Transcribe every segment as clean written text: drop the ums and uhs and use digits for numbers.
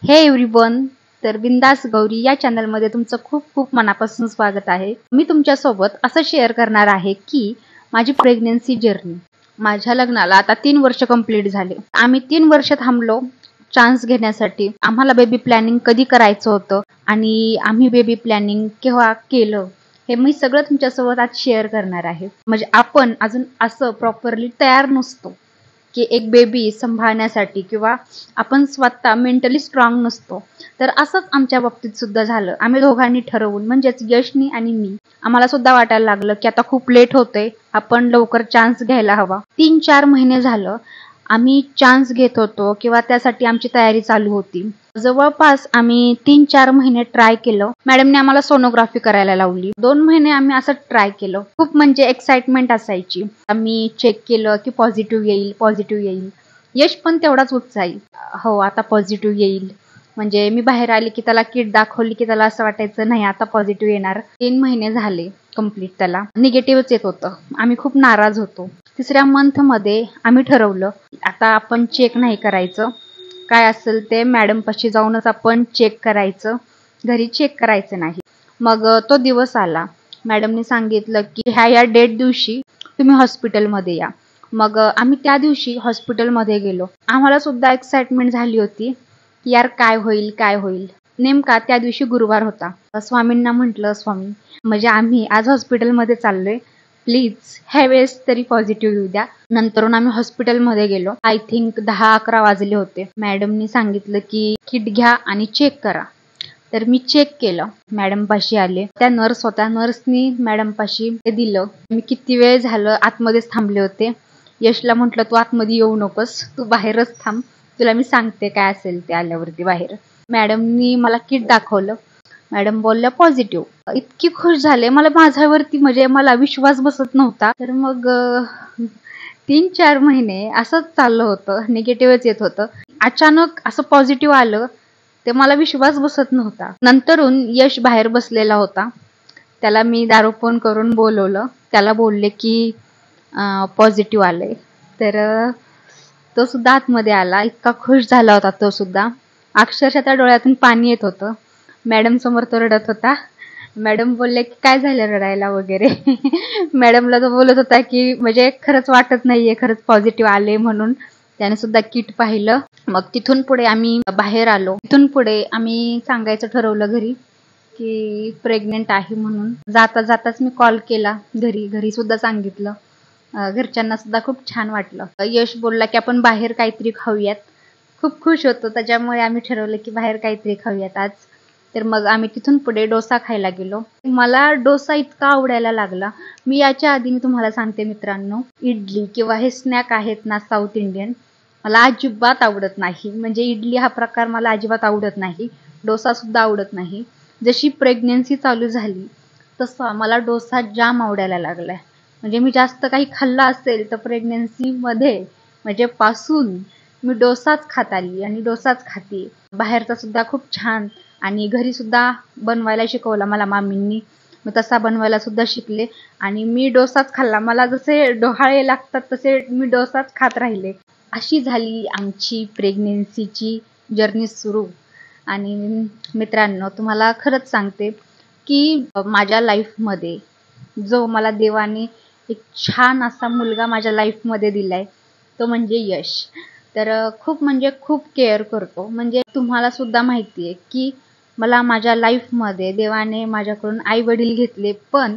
हे एव्हरीवन, तर बिंदास गौरी या चॅनलमध्ये तुमचं खूप खूप मनापासून स्वागत आहे। मी तुमच्यासोबत असं शेअर करणार आहे की माझी प्रेग्नन्सी जर्नी। माझ्या लग्नाला आता 3 वर्ष कंप्लीट झाले। आम्ही 3 वर्ष थांबलो चान्स घेण्यासाठी। आम्हाला बेबी प्लॅनिंग कधी करायचं होतं आणि आम्ही बेबी प्लॅनिंग केव्हा केलं हे मी सगळं तुमच्यासोबत आज शेअर करणार आहे। म्हणजे आपण अजून असं प्रॉपरली तयार नसतो की एक बेबी सांभाळण्यासाठी किंवा आपण स्वतः मेंटली स्ट्रॉंग नसतो। तर असंच आमच्या बाबतीत सुद्धा झालं। आम्ही दोघांनी ठरवून म्हणजेच यशनी आणि मी आम्हाला सुद्धा वाटायला लागलं की आता खूप लेट होतंय, आपण लवकर चान्स घ्यायला हवा। 3-4 महिने झालं आम्ही चान्स घेत होतो किंवा त्यासाठी आमची तयारी चालू होती। जवळपास आम्ही 3-4 महिने ट्राय केलं। मॅडमने आम्हाला सोनोग्राफी करायला लावली। 2 महिने आम्ही असं ट्राय केलं। खूप म्हणजे एक्साइटमेंट असायची। आम्ही चेक केलं की पॉझिटिव्ह येईल। यश पण तेवढाच उत्साही, हो आता पॉझिटिव्ह येईल। म्हणजे मी बाहेर आली की त्याला किट दाखवली की त्याला असं वाटायचं नाही आता पॉझिटिव्ह येणार। 3 महिने झाले कंप्लीट, त्याला निगेटिव्हच येत होतं। आम्ही खूप नाराज होतो। 3ऱ्या मंथ मध्ये आम्ही ठरवलं आता आपण चेक नाही करायचं, काय असेल ते मॅडम पाशी जाऊनच आपण चेक करायचं, घरी चेक करायचं नाही। मग तो दिवस आला। मॅडमने सांगितलं की ह्या डेट दिवशी तुम्ही हॉस्पिटलमध्ये या। मग आम्ही त्या दिवशी हॉस्पिटलमध्ये गेलो। आम्हाला सुद्धा एक्साइटमेंट झाली होती की यार काय होईल। नेमका त्या दिवशी गुरुवार होता। स्वामींना म्हटलं, स्वामी म्हणजे आम्ही आज हॉस्पिटलमध्ये चाललोय, प्लीज ह्या वेळेस तरी पॉझिटिव्ह येऊ द्या। नंतरून आम्ही हॉस्पिटलमध्ये गेलो। आय थिंक 10-11 वाजले होते। मॅडमनी सांगितलं की किट घ्या आणि चेक करा। तर मी चेक केलं, मॅडम पाशी आले। त्या नर्स होत्या, नर्सनी मॅडम पाशी दिलं। मी किती वेळ झालं आतमध्येच थांबले होते। यशला म्हटलं तू आतमध्ये येऊ नकोस, तू बाहेरच थांब, तुला मी सांगते काय असेल ते आल्यावरती बाहेर। मॅडमनी मला किट दाखवलं। मॅडम बोलल्या पॉझिटिव्ह। इतकी खुश झाले, मला माझ्यावरती म्हणजे मला विश्वास बसत नव्हता। तर मग 3-4 महिने असंच चाललं होतं, निगेटिव्हच येत होतं। अचानक असं पॉझिटिव्ह आलं ते मला विश्वास बसत नव्हता। नंतरून यश बाहेर बसलेला होता, त्याला मी दारू फोन करून बोलवलं। त्याला बोलले की पॉझिटिव्ह आलंय। तर तो सुद्धा आतमध्ये आला। इतका खुश झाला होता तो सुद्धा, अक्षरशः त्या डोळ्यातून पाणी येत होतं। मॅडम समोर तो रडत होता। मॅडम बोलले की काय झालं रडायला वगैरे मॅडमला तो बोलत होता की म्हणजे खरंच वाटत नाहीये, खरंच पॉझिटिव्ह आले म्हणून। त्याने सुद्धा किट पाहिलं। मग तिथून पुढे आम्ही बाहेर आलो। तिथून पुढे आम्ही सांगायचं ठरवलं घरी की प्रेग्नेंट आहे म्हणून। जाताच मी कॉल केला घरी सुद्धा सांगितलं। घरच्यांना सुद्धा खूप छान वाटलं। यश बोलला की आपण बाहेर काहीतरी खाऊयात, खूप खुश होतो। त्याच्यामुळे आम्ही ठरवलं की बाहेर काहीतरी खाऊयात आज। तर मग आम्ही तिथून पुढे डोसा खायला गेलो। मला डोसा इतका आवडायला लागला। मी याच्या आधी मी तुम्हाला सांगते मित्रांनो, इडली किंवा हे स्नॅक आहेत ना साऊथ इंडियन, मला अजिबात आवडत नाही। म्हणजे इडली हा प्रकार मला अजिबात आवडत नाही, डोसा सुद्धा आवडत नाही। जशी प्रेग्नन्सी चालू झाली तसा मला डोसा जाम आवडायला लागलाय। म्हणजे मी जास्त काही खाल्लं असेल तर प्रेग्नन्सी मध्ये म्हणजे पासून मी डोसाच खात आली आणि डोसाच खाते। बाहेरचा सुद्धा खूप छान, आणि घरी सुद्धा बनवायला शिकवला मला मामींनी, मी तसा बनवायला सुद्धा शिकले आणि मी डोसाच खाल्ला। मला जसे डोहाळे लागतात तसे मी डोसाच खात राहिले। अशी झाली आमची प्रेग्नन्सीची जर्नी सुरू। आणि मित्रांनो तुम्हाला खरंच सांगते की माझ्या लाईफमध्ये जो मला देवाने एक छान असा मुलगा माझ्या लाईफमध्ये दिलाय तो म्हणजे यश। तर खूप म्हणजे खूप केअर करतो। म्हणजे तुम्हाला सुद्धा माहिती आहे की मला माझ्या लाईफमध्ये देवाने माझ्याकडून आई वडील घेतले, पण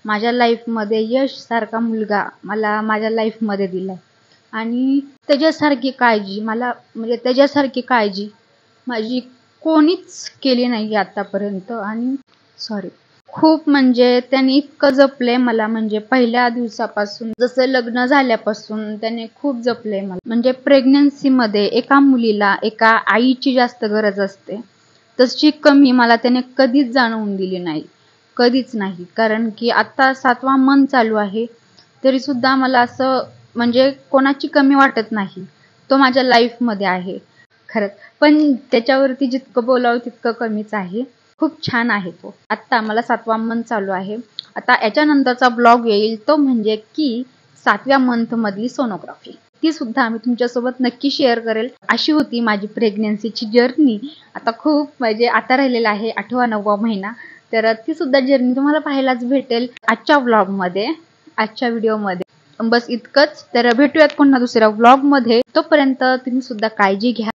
माझ्या लाईफमध्ये यश सारखा मुलगा मला माझ्या लाईफमध्ये दिलाय। आणि त्याच्यासारखी काळजी माझी कोणीच केली नाही आतापर्यंत। आणि खूप म्हणजे त्याने इतकं जपले मला, म्हणजे पहिल्या दिवसापासून जसं लग्न झाल्यापासून त्याने खूप जपले मला। म्हणजे प्रेग्नन्सी मध्ये एका मुलीला एका आईची जास्त गरज असते, तशी कमी मला त्याने कधीच जाणवून दिली नाही, कधीच नाही। कारण की आता 7वा मंथ चालू आहे तरी सुद्धा मला असं म्हणजे कोणाची कमी वाटत नाही। तो माझ्या लाईफमध्ये आहे खरंच, पण त्याच्यावरती जितकं बोलावं तितकं कमीच आहे। खूप छान आहे तो। आता मला 7वा मंथ चालू आहे। आता याच्यानंतरचा ब्लॉग येईल तो म्हणजे की 7व्या मंथ मधली सोनोग्राफी। ती सुद्धा मी तुमच्यासोबत नक्की शेअर करेल. अशी होती माझी प्रेग्नन्सीची जर्नी. आता खूप म्हणजे आता राहिलेला आहे 8वा-9वा महिना, तर ती सुद्धा जर्नी तुम्हाला पाहायलाच भेटेल आजच्या व्लॉगमध्ये, आजच्या व्हिडिओमध्ये. बस इतकंच. तर भेटूयात पुन्हा दुसऱ्या व्लॉगमध्ये. तोपर्यंत तुम्ही सुद्धा काळजी घ्या.